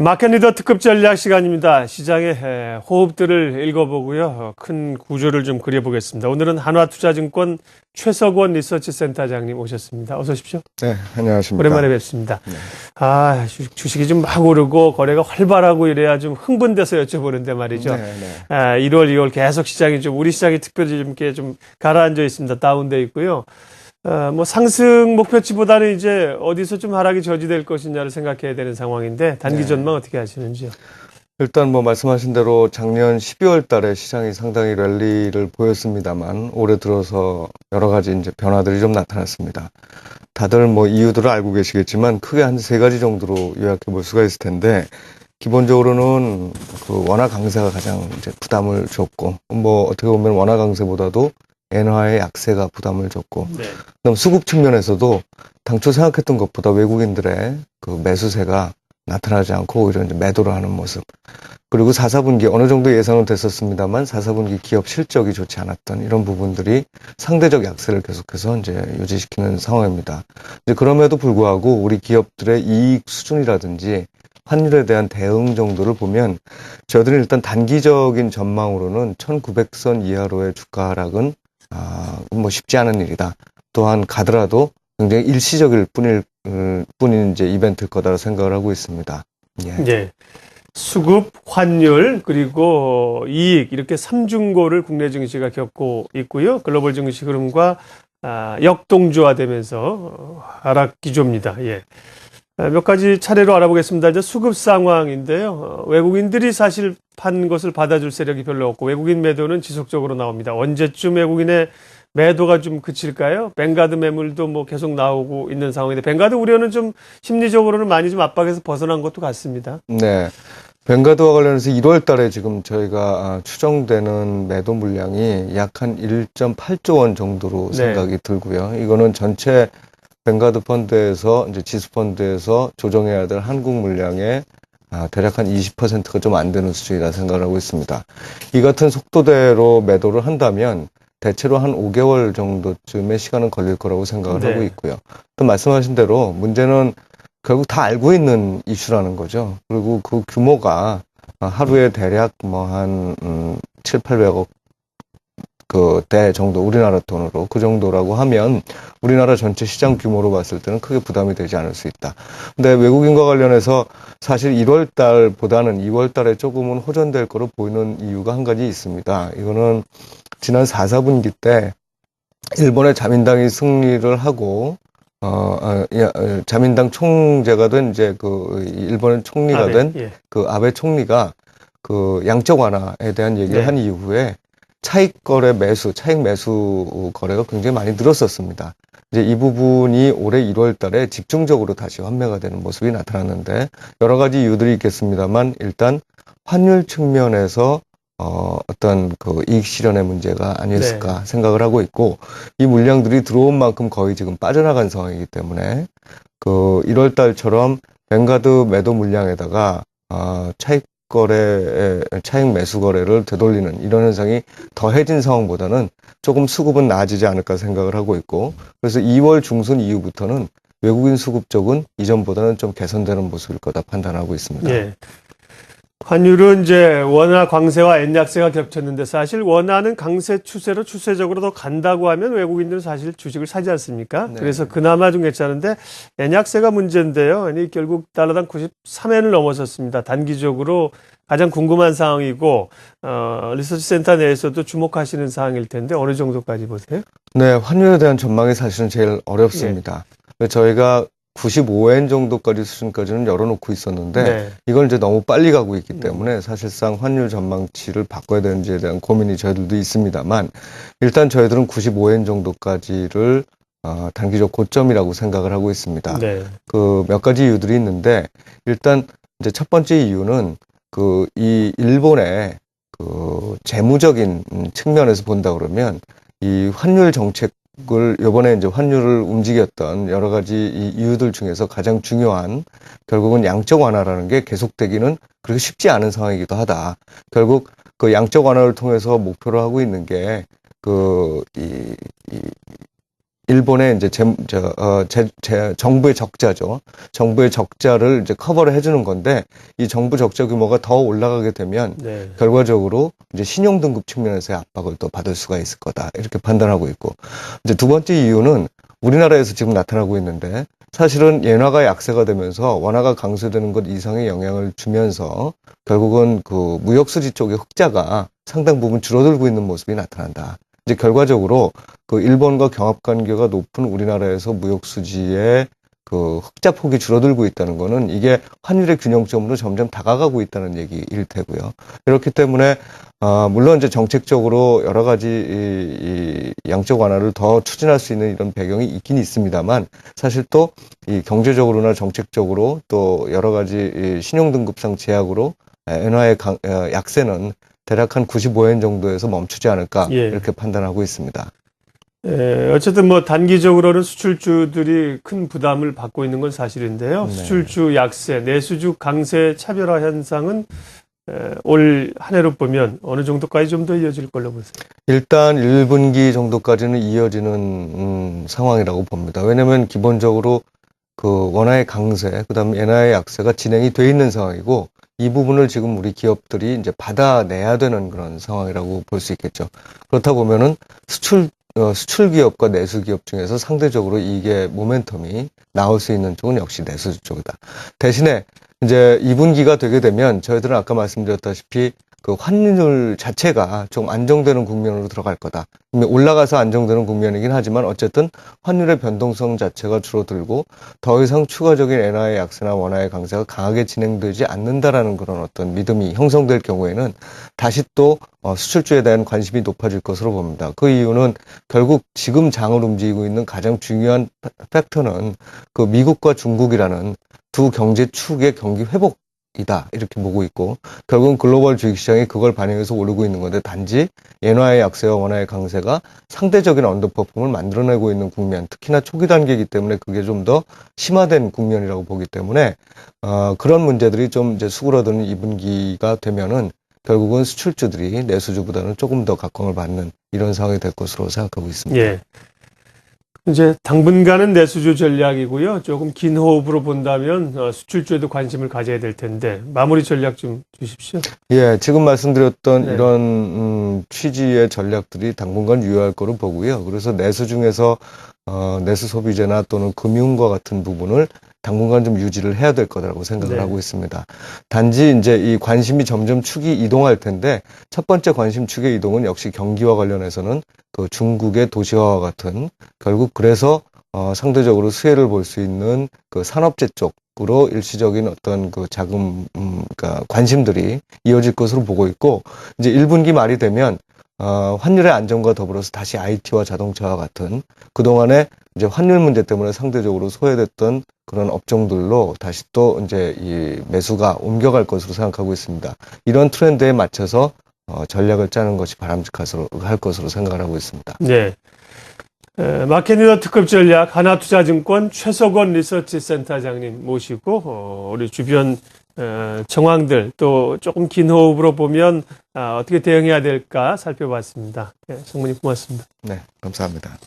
마켓 리더 특급 전략 시간입니다. 시장의 호흡들을 읽어보고요. 큰 구조를 좀 그려보겠습니다. 오늘은 한화투자증권 최석원 리서치센터장님 오셨습니다. 어서 오십시오. 네, 안녕하십니까. 오랜만에 뵙습니다. 네. 주식이 좀 막 오르고 거래가 활발하고 이래야 좀 흥분돼서 여쭤보는데 말이죠. 네. 1월, 2월 계속 시장이 우리 시장이 특별히 좀 이렇게 좀 가라앉아 있습니다. 다운돼 있고요. 상승 목표치보다는 이제 어디서 좀 하락이 저지될 것이냐를 생각해야 되는 상황인데 단기 전망 어떻게 하시는지요? 일단 말씀하신 대로 작년 12월 달에 시장이 상당히 랠리를 보였습니다만 올해 들어서 여러 가지 이제 변화들이 좀 나타났습니다. 다들 이유들을 알고 계시겠지만 크게 한 세 가지 정도로 요약해 볼 수가 있을 텐데 기본적으로는 그 원화 강세가 가장 이제 부담을 줬고 어떻게 보면 원화 강세보다도 엔화의 약세가 부담을 줬고, 그다음 수급 측면에서도 당초 생각했던 것보다 외국인들의 그 매수세가 나타나지 않고 오히려 이제 매도를 하는 모습. 그리고 4, 4분기 어느 정도 예상은 됐었습니다만 4, 4분기 기업 실적이 좋지 않았던 이런 부분들이 상대적 약세를 계속해서 이제 유지시키는 상황입니다. 이제 그럼에도 불구하고 우리 기업들의 이익 수준이라든지 환율에 대한 대응 정도를 보면 저희들은 일단 단기적인 전망으로는 1900선 이하로의 주가 하락은 쉽지 않은 일이다. 또한 가더라도 굉장히 일시적일 뿐인 이제 이벤트일 거다라고 생각을 하고 있습니다. 예. 수급, 환율, 그리고 이익 이렇게 삼중고를 국내 증시가 겪고 있고요. 글로벌 증시 흐름과 역동조화되면서 하락 기조입니다. 예. 몇 가지 차례로 알아보겠습니다. 이제 수급 상황인데요. 외국인들이 사실 판 것을 받아줄 세력이 별로 없고 외국인 매도는 지속적으로 나옵니다. 언제쯤 외국인의 매도가 좀 그칠까요? 뱅가드 매물도 계속 나오고 있는 상황인데 뱅가드 우려는 좀 심리적으로는 많이 좀 압박에서 벗어난 것도 같습니다. 네. 뱅가드와 관련해서 1월 달에 지금 저희가 추정되는 매도 물량이 약 한 1.8조 원 정도로 생각이 들고요. 이거는 전체 뱅가드 펀드에서 이제 지수 펀드에서 조정해야 될 한국 물량의 대략 한 20%가 좀 안 되는 수준이라 생각을 하고 있습니다. 이 같은 속도대로 매도를 한다면 대체로 한 5개월 정도쯤의 시간은 걸릴 거라고 생각을 하고 있고요. 또 말씀하신 대로 문제는 결국 다 알고 있는 이슈라는 거죠. 그리고 그 규모가 하루에 대략 한 7, 800억 대 정도 우리나라 돈으로 그 정도라고 하면 우리나라 전체 시장 규모로 봤을 때는 크게 부담이 되지 않을 수 있다. 근데 외국인과 관련해서 사실 1월 달보다는 2월 달에 조금은 호전될 거로 보이는 이유가 한 가지 있습니다. 이거는 지난 4, 4분기 때 일본의 자민당이 승리를 하고 자민당 총재가 된 이제 일본의 총리가 된 그 아베 총리가 그 양적 완화에 대한 얘기를 한 이후에 차익 매수 거래가 굉장히 많이 늘었었습니다. 이제 이 부분이 올해 1월 달에 집중적으로 다시 환매가 되는 모습이 나타났는데 여러 가지 이유들이 있겠습니다만 일단 환율 측면에서 어떤 그 이익 실현의 문제가 아니었을까 생각을 하고 있고 이 물량들이 들어온 만큼 거의 지금 빠져나간 상황이기 때문에 그 1월 달처럼 뱅가드 매도 물량에다가 차익 매수 거래를 되돌리는 이런 현상이 더해진 상황보다는 조금 수급은 나아지지 않을까 생각을 하고 있고 그래서 2월 중순 이후부터는 외국인 수급 쪽은 이전보다는 좀 개선되는 모습일 거다 판단하고 있습니다. 예. 환율은 이제 원화 강세와 엔 약세가 겹쳤는데 사실 원화는 강세 추세로 추세적으로 더 간다고 하면 외국인들은 사실 주식을 사지 않습니까? 그래서 그나마 좀 괜찮은데 엔 약세가 문제인데요. 아니 결국 달러당 93엔을 넘어섰습니다. 단기적으로 가장 궁금한 상황이고 리서치 센터 내에서도 주목하시는 사항일 텐데 어느 정도까지 보세요? 네, 환율에 대한 전망이 사실은 제일 어렵습니다. 저희가 95엔 정도까지 수준까지는 열어놓고 있었는데 이걸 이제 너무 빨리 가고 있기 때문에 사실상 환율 전망치를 바꿔야 되는지에 대한 고민이 저희들도 있습니다만 일단 저희들은 95엔 정도까지를 단기적 고점이라고 생각을 하고 있습니다. 그 몇 가지 이유들이 있는데 일단 이제 첫 번째 이유는 이 일본의 그 재무적인 측면에서 본다 그러면 이 환율 정책 요번에 이제 환율을 움직였던 여러 가지 이유들 중에서 가장 중요한 결국은 양적 완화라는 게 계속되기는 그렇게 쉽지 않은 상황이기도 하다. 결국 그 양적 완화를 통해서 목표로 하고 있는 게 일본의 이제 정부의 적자죠. 정부의 적자를 이제 커버를 해주는 건데 이 정부 적자 규모가 더 올라가게 되면 네. 결과적으로 이제 신용 등급 측면에서의 압박을 또 받을 수가 있을 거다 이렇게 판단하고 있고 이제 두 번째 이유는 우리나라에서 지금 나타나고 있는데 사실은 엔화가 약세가 되면서 원화가 강세되는 것 이상의 영향을 주면서 결국은 그 무역 수지 쪽의 흑자가 상당 부분 줄어들고 있는 모습이 나타난다. 이제 결과적으로 그 일본과 경합 관계가 높은 우리나라에서 무역 수지의 그 흑자 폭이 줄어들고 있다는 거는 이게 환율의 균형점으로 점점 다가가고 있다는 얘기일 테고요. 이렇기 때문에 물론 이제 정책적으로 여러 가지 이 양적 완화를 더 추진할 수 있는 이런 배경이 있긴 있습니다만 사실 또 이 경제적으로나 정책적으로 또 여러 가지 이 신용등급상 제약으로 엔화의 약세는 대략 한 95엔 정도에서 멈추지 않을까 예. 이렇게 판단하고 있습니다. 어쨌든 뭐 단기적으로는 수출주들이 큰 부담을 받고 있는 건 사실인데요. 네. 수출주 약세, 내수주 강세 차별화 현상은 올 한 해로 보면 어느 정도까지 좀 더 이어질 걸로 보세요. 일단 1분기 정도까지는 이어지는 상황이라고 봅니다. 왜냐하면 기본적으로 그 원화의 강세, 그다음에 엔화의 약세가 진행이 돼 있는 상황이고 이 부분을 지금 우리 기업들이 이제 받아내야 되는 그런 상황이라고 볼 수 있겠죠. 그렇다 보면은 수출 기업과 내수 기업 중에서 상대적으로 이게 모멘텀이 나올 수 있는 쪽은 역시 내수 쪽이다. 대신에 이제 2분기가 되게 되면 저희들은 아까 말씀드렸다시피 그 환율 자체가 좀 안정되는 국면으로 들어갈 거다. 올라가서 안정되는 국면이긴 하지만 어쨌든 환율의 변동성 자체가 줄어들고 더 이상 추가적인 엔화의 약세나 원화의 강세가 강하게 진행되지 않는다라는 그런 어떤 믿음이 형성될 경우에는 다시 또 수출주에 대한 관심이 높아질 것으로 봅니다. 그 이유는 결국 지금 장을 움직이고 있는 가장 중요한 팩터는 그 미국과 중국이라는 두 경제 축의 경기 회복이다 이렇게 보고 있고 결국은 글로벌 주식시장이 그걸 반영해서 오르고 있는 건데 단지 엔화의 약세와 원화의 강세가 상대적인 언더퍼폼을 만들어내고 있는 국면 특히나 초기 단계이기 때문에 그게 좀 더 심화된 국면이라고 보기 때문에 그런 문제들이 좀 이제 수그러드는 2분기가 되면은 결국은 수출주들이 내수주보다는 조금 더 각광을 받는 이런 상황이 될 것으로 생각하고 있습니다. 예. 이제 당분간은 내수주 전략이고요. 조금 긴 호흡으로 본다면 수출주에도 관심을 가져야 될 텐데 마무리 전략 좀 주십시오. 예, 지금 말씀드렸던 네. 이런 취지의 전략들이 당분간 유효할 거로 보고요. 그래서 내수 중에서 내수 소비재나 또는 금융과 같은 부분을 당분간 좀 유지를 해야 될 거라고 생각을 네. 하고 있습니다. 단지 이제 이 관심이 점점 축이 이동할 텐데 첫 번째 관심 축의 이동은 역시 경기와 관련해서는 그 중국의 도시화와 같은 결국 그래서 상대적으로 수혜를 볼 수 있는 그 산업재 쪽으로 일시적인 어떤 그 자금 그러니까 관심들이 이어질 것으로 보고 있고 이제 1분기 말이 되면 환율의 안정과 더불어서 다시 IT와 자동차와 같은 그동안에 이제 환율 문제 때문에 상대적으로 소외됐던 그런 업종들로 다시 또 이제 이 매수가 옮겨갈 것으로 생각하고 있습니다. 이런 트렌드에 맞춰서 전략을 짜는 것이 바람직할 것으로 생각을 하고 있습니다. 네. 마켓리더 특급 전략 하나투자증권 최석원 리서치센터장님 모시고 우리 주변 정황들 또 조금 긴 호흡으로 보면 어떻게 대응해야 될까 살펴봤습니다. 네, 성문님 고맙습니다. 네, 감사합니다.